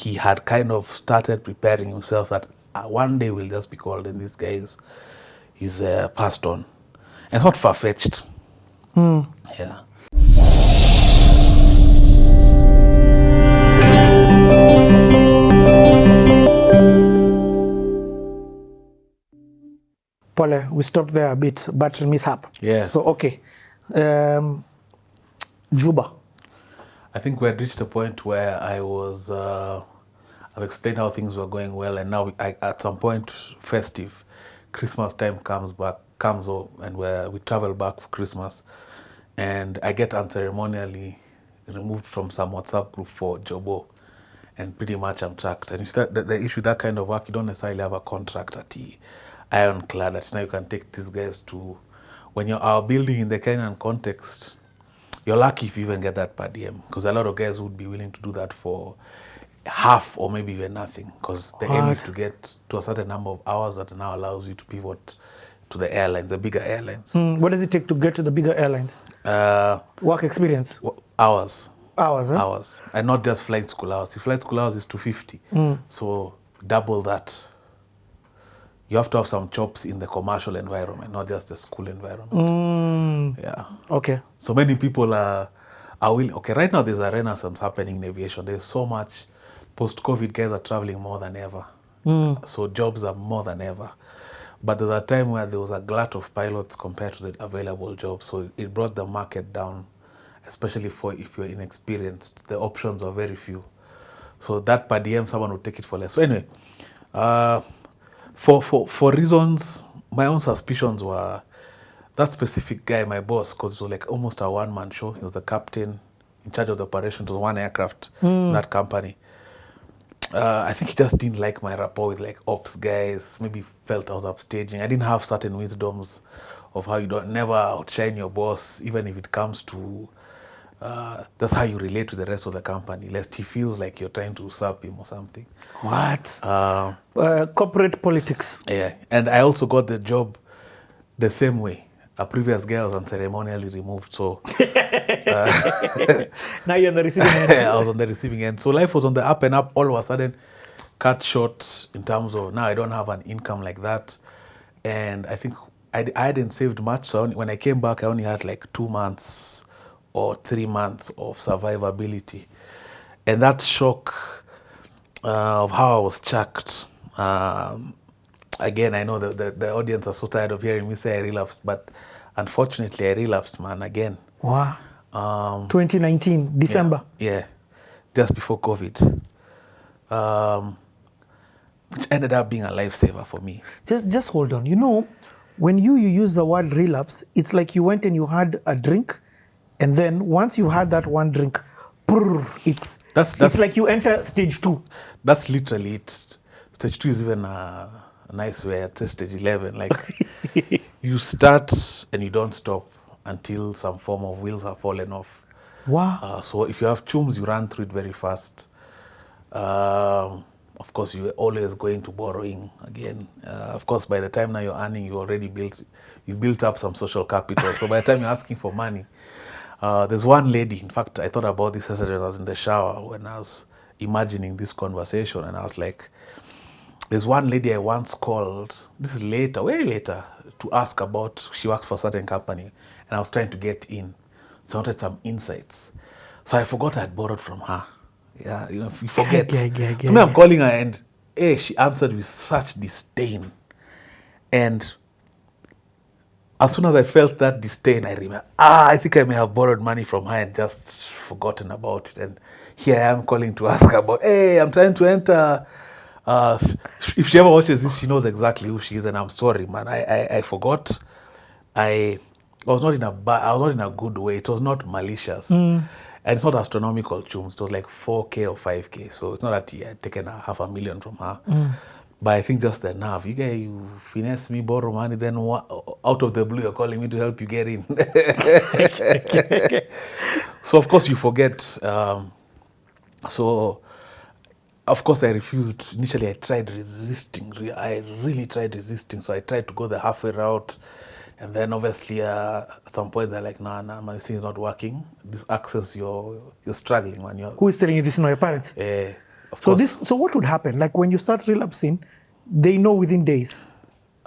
he had kind of started preparing himself that one day we'll just be called and this guy is passed on. And it's not far-fetched. Yeah. Pole, we stopped there a bit, battery mishap. Yeah. So, okay. Juba. I think we had reached a point where I've explained how things were going well, and now at some point, festive, Christmas time comes, and we travel back for Christmas, and I get unceremonially removed from some WhatsApp group for Jobo, and pretty much I'm tracked. And the issue, that kind of work, you don't necessarily have a contract at the ironclad that now you can take these guys to. When you're our building in the Kenyan context, you're lucky if you even get that per diem, because a lot of guys would be willing to do that for half or maybe even nothing, because the aim is to get to a certain number of hours that now allows you to pivot to the airlines, the bigger airlines. What does it take to get to the bigger airlines? Work experience? Hours. Hours, huh? Hours. And not just flight school hours. The flight school hours is 250. So double that. You have to have some chops in the commercial environment, not just the school environment. Yeah. Okay. So many people are willing. Okay, right now there's a renaissance happening in aviation. There's so much. Post-COVID, guys are traveling more than ever. So jobs are more than ever. But there's a time where there was a glut of pilots compared to the available jobs. So it brought the market down, especially if you're inexperienced. The options are very few. So that per diem, someone would take it for less. So anyway, for reasons, my own suspicions were that specific guy, my boss, because it was like almost a one-man show. He was the captain in charge of the operations of one aircraft in that company. I think he just didn't like my rapport with like ops guys. Maybe felt I was upstaging. I didn't have certain wisdoms of how you don't never outshine your boss, even if it comes to that's how you relate to the rest of the company, lest he feels like you're trying to usurp him or something. What? Corporate politics. Yeah, and I also got the job the same way. A previous guy was unceremonially removed, so now you're on the receiving end. I was on the receiving end. So life was on the up and up. All of a sudden, cut short in terms of now I don't have an income like that, and I think I hadn't saved much. So when I came back, I only had like 2 months or 3 months of survivability, and that shock of how I was chucked. Again, I know the audience are so tired of hearing me say I relapsed, but unfortunately, I relapsed, man, again. Wow. 2019, December. Yeah, just before COVID, which ended up being a lifesaver for me. Just hold on. You know, when you use the word relapse, it's like you went and you had a drink, and then once you had that one drink, it's like you enter stage 2. That's literally it. Stage 2 is even a nice way. I'd say stage 11. Like you start and you don't stop until some form of wheels have fallen off. Wow. So if you have chums, you run through it very fast. Of course, you're always going to borrowing again. Of course, by the time now you're earning, you built up some social capital. So by the time you're asking for money, there's one lady, in fact, I thought about this yesterday when I was in the shower when I was imagining this conversation, and I was like, there's one lady I once called, this is later, way later, to ask about, she works for a certain company, and I was trying to get in. So I wanted some insights. So I forgot I had borrowed from her. Yeah, you know, you forget. So I'm calling her, and she answered with such disdain. And as soon as I felt that disdain, I remember, I think I may have borrowed money from her and just forgotten about it. And here I am calling to ask about, I'm trying to enter. If she ever watches this, she knows exactly who she is, and I'm sorry, man. I forgot. I was not in a good way. It was not malicious. And it's not astronomical chums. It was like 4K or 5K. So it's not that he had taken $500,000 from her. But I think just the nerve. You finesse me, borrow money, then out of the blue, you're calling me to help you get in. So, of course, you forget. So, of course, I refused. Initially, I tried resisting. I really tried resisting. So I tried to go the halfway route. And then, obviously, at some point, they're like, nah, my thing is not working. This access, you're struggling, man. Who is telling you this? No, your parents? Of So course, so what would happen? Like when you start relapsing, they know within days.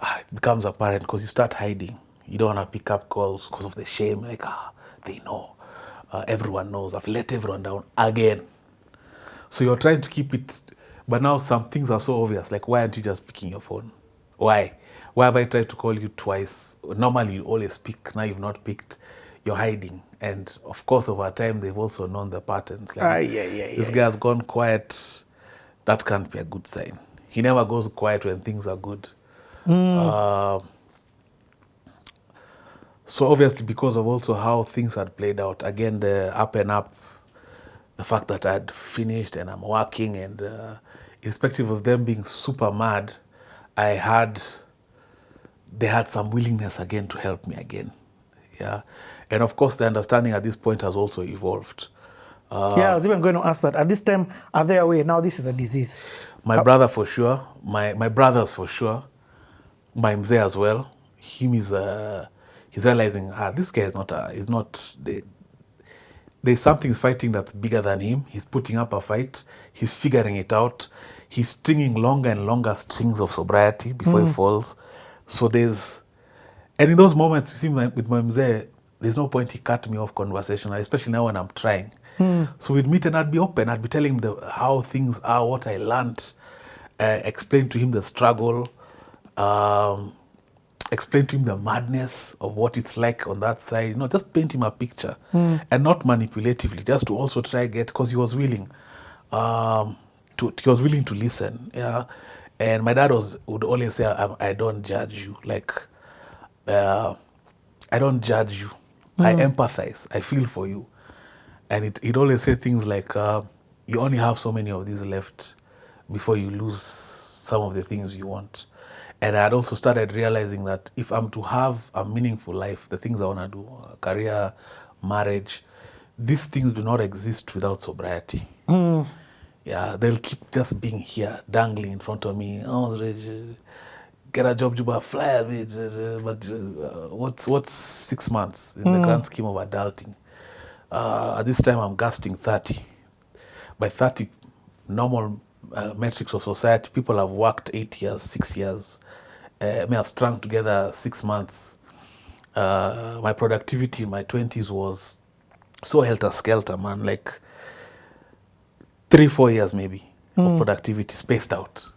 it becomes apparent because you start hiding. You don't want to pick up calls because of the shame. Like, they know. Everyone knows. I've let everyone down again. So you're trying to keep it, but now some things are so obvious. Like, why aren't you just picking your phone? Why? Why have I tried to call you twice? Normally you always pick. Now you've not picked. You're hiding. And of course, over time, they've also known the patterns. Like, this guy has gone quiet. That can't be a good sign. He never goes quiet when things are good. So obviously, because of also how things had played out, again, the up and up, the fact that I'd finished and I'm working, and irrespective of them being super mad, they had some willingness again to help me again. Yeah. And of course, the understanding at this point has also evolved. Yeah, I was even going to ask that. At this time, are they aware now this is a disease? My brother for sure, my brothers for sure, my mzee as well. Him is he's realizing this guy is not there's something fighting that's bigger than him. He's putting up a fight. He's figuring it out. He's stringing longer and longer strings of sobriety before he falls. So and in those moments, you see, with my mzee, there's no point he cut me off conversationally, especially now when I'm trying. So we'd meet and I'd be open. I'd be telling him how things are, what I learned, explain to him the struggle, explain to him the madness of what it's like on that side. Just paint him a picture, and not manipulatively, just to also try because he was willing. He was willing to listen. Yeah, and my dad would always say, "I don't judge you. Like, I don't judge you. I empathize. I feel for you." And he'd always say things like, "You only have so many of these left before you lose some of the things you want." And I had also started realizing that if I'm to have a meaningful life, the things I want to do, career, marriage, these things do not exist without sobriety. Yeah, they'll keep just being here, dangling in front of me. Oh, get a job, Juba, fly a bit. But what's 6 months in the grand scheme of adulting? At this time, I'm gasting 30. By 30, normal metrics of society, people have worked 8 years, 6 years. May have strung together 6 months. My productivity in my 20s was so helter-skelter, man. Like 3-4 years maybe of productivity spaced out.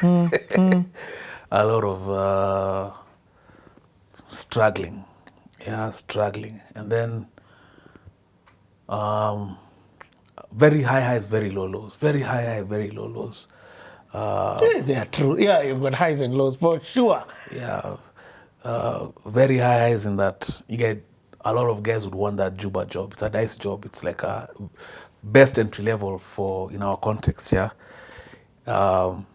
A lot of struggling. Yeah, struggling. And then very high highs, very low lows. Very high, very low lows. They are true. Yeah, you've got highs and lows for sure. Yeah, very high highs in that you get a lot of guys would want that Juba job. It's a nice job. It's like a best entry level in our context. Yeah, and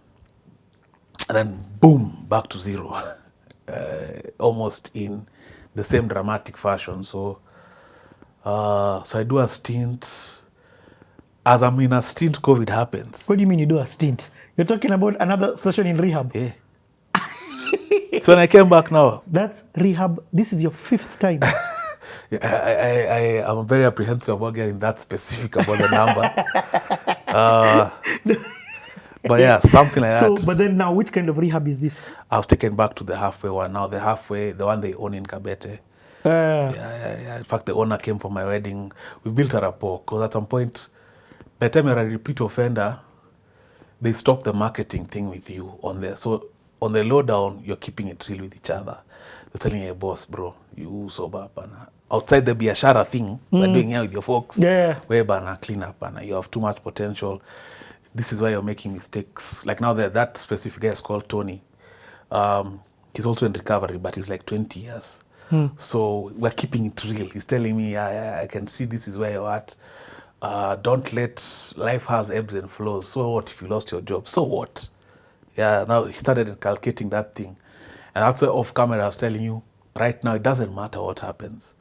then boom, back to zero, almost in the same dramatic fashion. So I do a stint. As I'm in a stint, COVID happens. What do you mean you do a stint? You're talking about another session in rehab. Yeah. So when I came back now, That's rehab. This is your 5th time. I am very apprehensive about getting that specific about the number. But yeah, something like that. But then now, which kind of rehab is this? I was taken back to the halfway one. Now the one they own in Kabete. Yeah. In fact, the owner came for my wedding. We built a rapport because at some point, by the time you're a repeat offender, they stop the marketing thing with you on there. So on the lowdown, you're keeping it real with each other. You're telling your boss, bro, you sober, bana. Outside the biashara thing we're doing here with your folks, where bana, clean up, bana. You have too much potential. This is why you're making mistakes. Like now that specific guy is called Tony. He's also in recovery, but he's like 20 years. So we're keeping it real. He's telling me, I can see this is where you're at. Don't let life has ebbs and flows. So what if you lost your job? So what? Yeah, now he started inculcating that thing. And that's why off camera I was telling you, right now it doesn't matter what happens.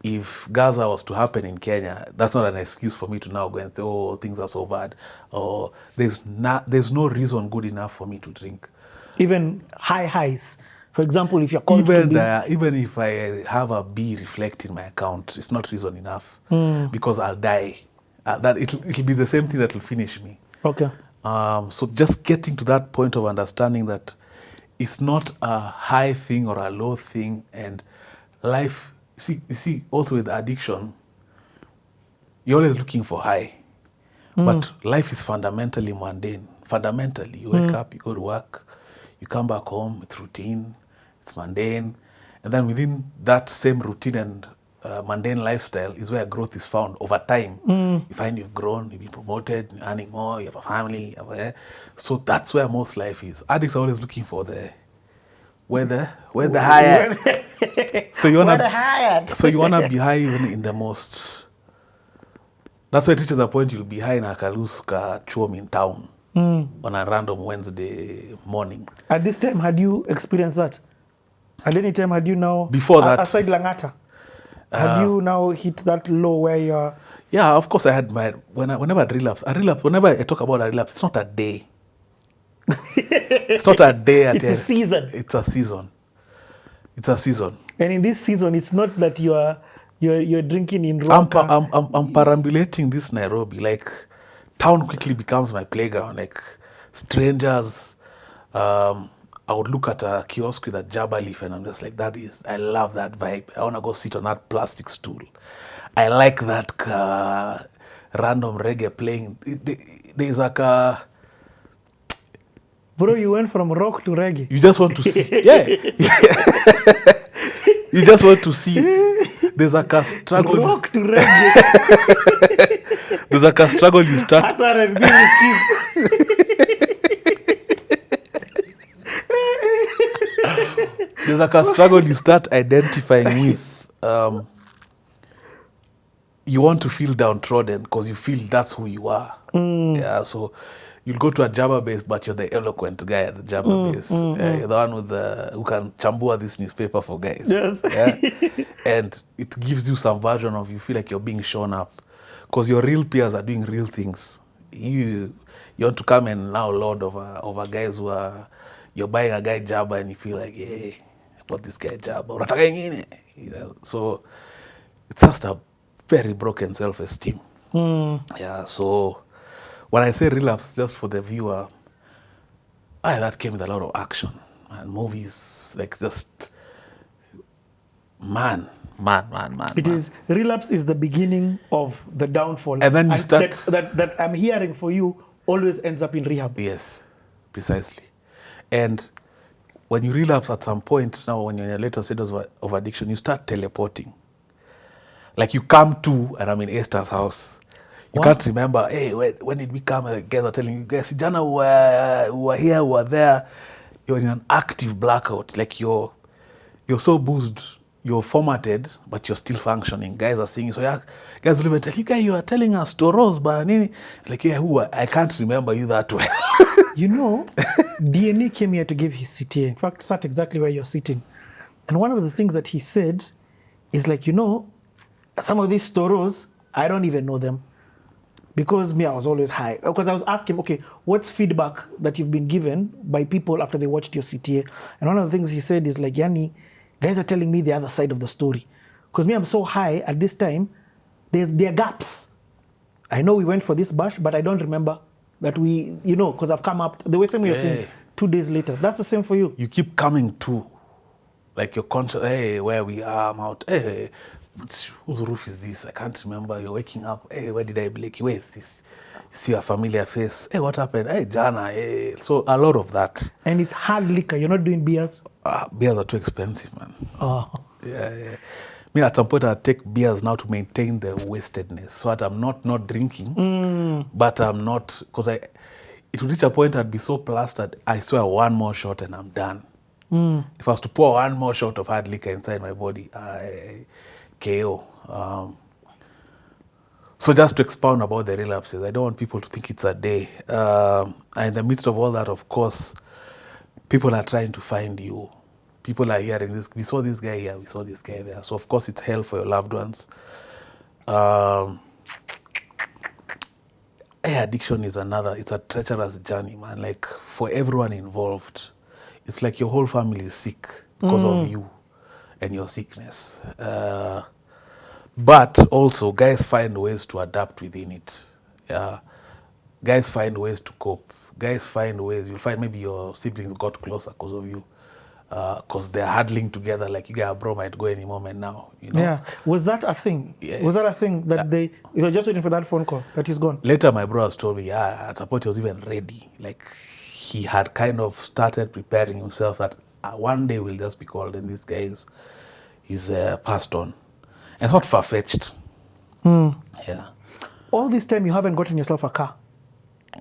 If Gaza was to happen in Kenya, that's not an excuse for me to now go and say, oh, things are so bad. Or there's no reason good enough for me to drink. Even high highs. For example, if you're called even if I have a B reflect in my account, it's not reason enough because I'll die. That it'll be the same thing that will finish me. Okay. So just getting to that point of understanding that it's not a high thing or a low thing, and life. You see, also with addiction, you're always looking for high, but life is fundamentally mundane. Fundamentally, you wake up, you go to work, you come back home. It's routine, it's mundane, and then within that same routine and mundane lifestyle is where growth is found over time. You find you've grown, you've been promoted, you're earning more, you have a family, so that's where most life is. Addicts are always looking for the where the high at. So you Where the wanna high at? so you wanna be high even in the most. That's why it reaches a point you'll be high in a kaluska chom in town on a random Wednesday morning. At this time, had you experienced that? At any time, had you now... Before that... Aside Langata, had you now hit that low where you're... Yeah, of course I had my... Whenever I relapse, whenever I talk about a relapse, it's not a day. It's not a day. It's a season. It's a season. It's a season. And in this season, it's not that you're drinking in Roka. I'm perambulating this Nairobi. Like, town quickly becomes my playground. Like, strangers... I would look at a kiosk with a jabba leaf and I'm just like, I love that vibe. I want to go sit on that plastic stool. I like that random reggae playing. There's like a... Bro, you went from rock to reggae. You just want to see. Yeah. You just want to see. There's like a struggle. Rock to reggae. There's like a struggle you start. There's like a struggle you start identifying with. You want to feel downtrodden because you feel that's who you are. Yeah, so you'll go to a Java base, but you're the eloquent guy at the Java base. You're the one with who can chambua this newspaper for guys. Yes. Yeah? And it gives you some version of you feel like you're being shown up because your real peers are doing real things. You want to come and now lord over guys who are... You're buying a guy Jabba and you feel like, hey, I bought this guy Jabba. You know? So it's just a very broken self-esteem. Yeah, so when I say relapse, just for the viewer, that came with a lot of action. And movies, like just, man. It is, relapse is the beginning of the downfall. And then you start... That I'm hearing for you always ends up in rehab. Yes, precisely. And when you relapse at some point, now when you're in your later stages of addiction, you start teleporting. Like you come to, and I'm in Esther's house. You can't remember, hey, when did we come? And guys are telling you, guys, Jana, we were here, we were there. You're in an active blackout. Like you're so boozed, you're formatted, but you're still functioning. Guys are saying, so yeah, guys will even tell you, guys, you are telling us stories, but like, yeah, I can't remember you that well. You know, DNA came here to give his CTA. In fact, sat exactly where you're sitting. And one of the things that he said is like, you know, some of these stories, I don't even know them. Because me, I was always high. Because I was asking, okay, what's feedback that you've been given by people after they watched your CTA? And one of the things he said is like, Yanni, guys are telling me the other side of the story. Because me, I'm so high at this time, there are gaps. I know we went for this bash, but I don't remember that we, you know, because I've come up, the way same you're saying, 2 days later. That's the same for you. You keep coming to, like you're conscious, hey, where we are, I'm out, hey, whose roof is this? I can't remember. You're waking up, hey, where did I blink? Where is this? You see a familiar face, hey, what happened? Hey, Jana, hey. So a lot of that. And it's hard liquor, you're not doing beers? Beers are too expensive, man. Oh. Yeah. Me, at some point, I take beers now to maintain the wastedness. So that I'm not drinking, but I'm not, because it would reach a point I'd be so plastered, I swear one more shot and I'm done. If I was to pour one more shot of hard liquor inside my body, I KO. So just to expound about the relapses, I don't want people to think it's a day. And in the midst of all that, of course, people are trying to find you. People are hearing this. We saw this guy here. We saw this guy there. So, of course, it's hell for your loved ones. Addiction is it's a treacherous journey, man. Like, for everyone involved, it's like your whole family is sick because of you and your sickness. But also, guys find ways to adapt within it. guys find ways to cope. Guys find ways. You'll find maybe your siblings got closer because of you. Because they're huddling together like you guys, bro, might go any moment now. You know. Yeah. Was that a thing? Yeah. Was that a thing that you were just waiting for that phone call that he's gone? Later, my brothers told me, yeah, at some point he was even ready. Like he had kind of started preparing himself that one day we'll just be called, and this guy is passed on. And it's not far fetched. Yeah. All this time you haven't gotten yourself a car.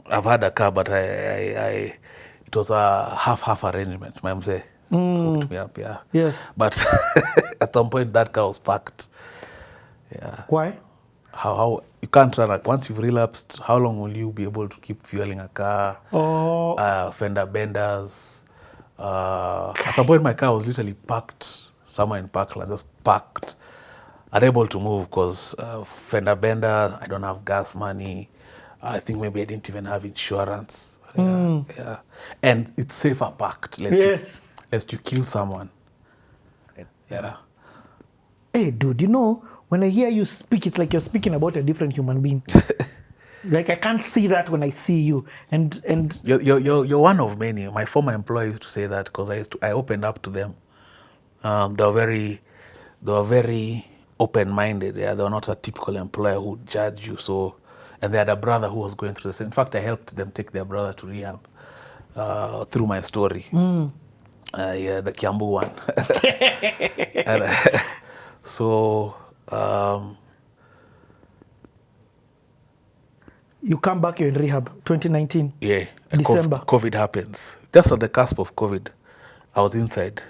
I've had a car, but it was a half arrangement. My mom said, hooked me up, yeah. Yes. But at some point that car was packed. Yeah. Why? How you can't run once you've relapsed. How long will you be able to keep fueling a car? Fender benders. At some point, my car was literally parked somewhere in Parkland, just parked, unable to move because fender bender. I don't have gas money. I think maybe I didn't even have insurance. Yeah. And it's safer parked. Lest you kill someone. Yeah. Hey, dude, when I hear you speak, it's like you're speaking about a different human being. Like I can't see that when I see you. And you're one of many. My former employer used to say that because I opened up to them. They were very open-minded. Yeah, they were not a typical employer who would judge you. So, and they had a brother who was going through the same. In fact, I helped them take their brother to rehab through my story. Yeah, the Kiambu one. And, so. You come back, you're in rehab, 2019. Yeah. December. COVID happens. Just at the cusp of COVID, I was inside.